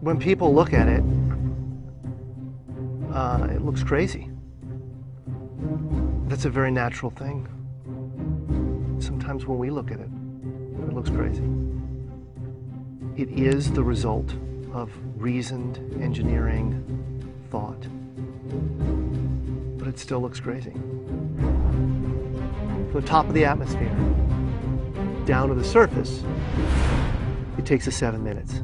When people look at it, it looks crazy. That's a very natural thing. Sometimes when we look at it, it looks crazy. It is the result of reasoned engineering thought, but it still looks crazy. From the top of the atmosphere down to the surface, it takes us 7 minutes.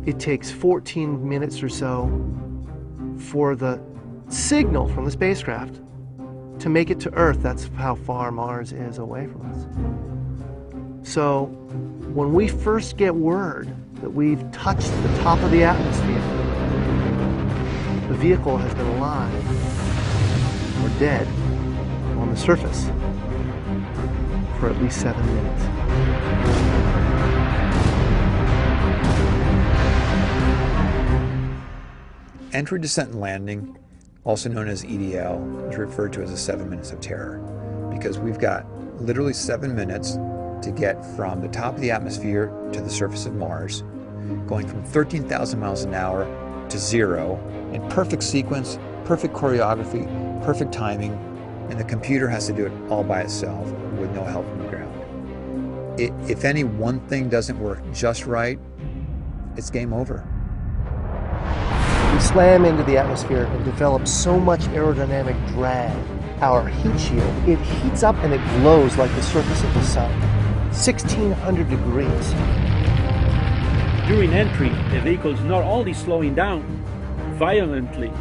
It takes 14 minutes or so for the signal from the spacecraft to make it to Earth. That's how far Mars is away from us. So when we first get word that we've touched the top of the atmosphere, the vehicle has been alive or dead on the surface for at least 7 minutes. Entry, descent, and landing, also known as EDL, is referred to as the 7 minutes of terror because we've got literally 7 minutes to get from the top of the atmosphere to the surface of Mars, going from 13,000 miles an hour to 0 in perfect sequence, perfect choreography, perfect timing, and the computer has to do it all by itself with no help from the ground. If any one thing doesn't work just right, it's game over. We slam into the atmosphere and develop so much aerodynamic drag. Our heat shield, it heats up and it glows like the surface of the sun. 1,600 degrees. During entry, the vehicle is not only slowing down violently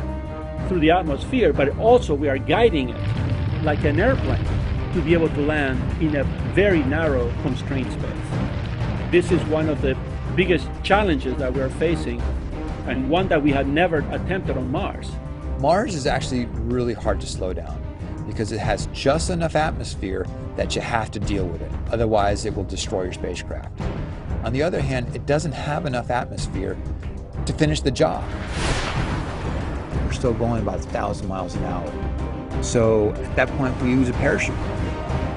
through the atmosphere, but also we are guiding it like an airplane to be able to land in a very narrow, constrained space. This is one of the biggest challenges that we are facing, and one that we had never attempted on Mars. Mars is actually really hard to slow down because it has just enough atmosphere that you have to deal with it. Otherwise, it will destroy your spacecraft. On the other hand, it doesn't have enough atmosphere to finish the job. We're still going about 1,000 miles an hour. So at that point, we use a parachute.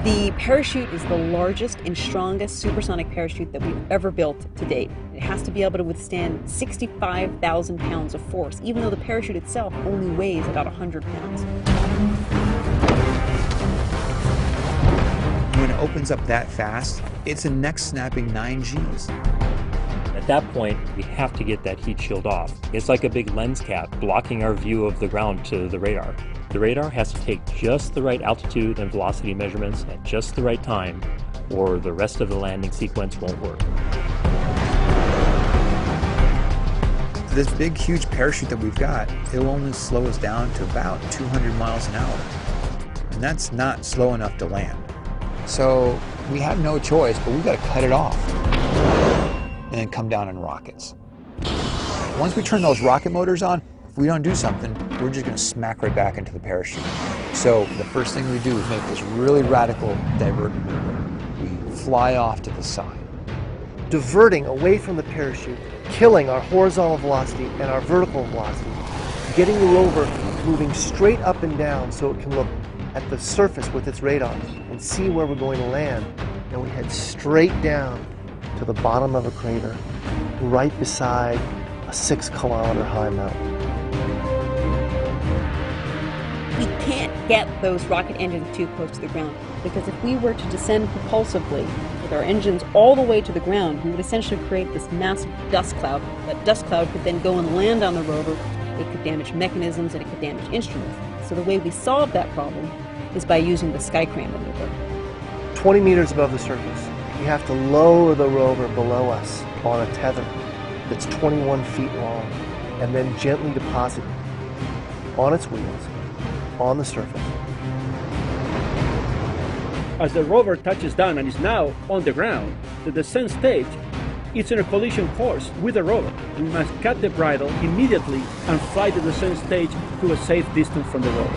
The parachute is the largest and strongest supersonic parachute that we've ever built to date. It has to be able to withstand 65,000 pounds of force, even though the parachute itself only weighs about 100 pounds. When it opens up that fast, it's a neck-snapping 9 Gs. At that point, we have to get that heat shield off. It's like a big lens cap blocking our view of the ground to the radar. The radar has to take just the right altitude and velocity measurements at just the right time, or the rest of the landing sequence won't work. This big, huge parachute that we've got, it'll only slow us down to about 200 miles an hour. And that's not slow enough to land. So we have no choice, but we've got to cut it off and then come down in rockets. Once we turn those rocket motors on, if we don't do something, we're just going to smack right back into the parachute. So the first thing we do is make this really radical divert maneuver. We fly off to the side. Diverting away from the parachute, killing our horizontal velocity and our vertical velocity, getting the rover moving straight up and down so it can look at the surface with its radar and see where we're going to land. And we head straight down to the bottom of a crater, right beside a 6-kilometer high mountain. We can't get those rocket engines too close to the ground, because if we were to descend propulsively with our engines all the way to the ground, we would essentially create this massive dust cloud. That dust cloud could then go and land on the rover. It could damage mechanisms and it could damage instruments. So the way we solve that problem is by using the Skycrane maneuver. 20 meters above the surface, we have to lower the rover below us on a tether that's 21 feet long, and then gently deposit it on its wheels on the surface. As the rover touches down and is now on the ground, the descent stage is in a collision course with the rover. We must cut the bridle immediately and fly the descent stage to a safe distance from the rover.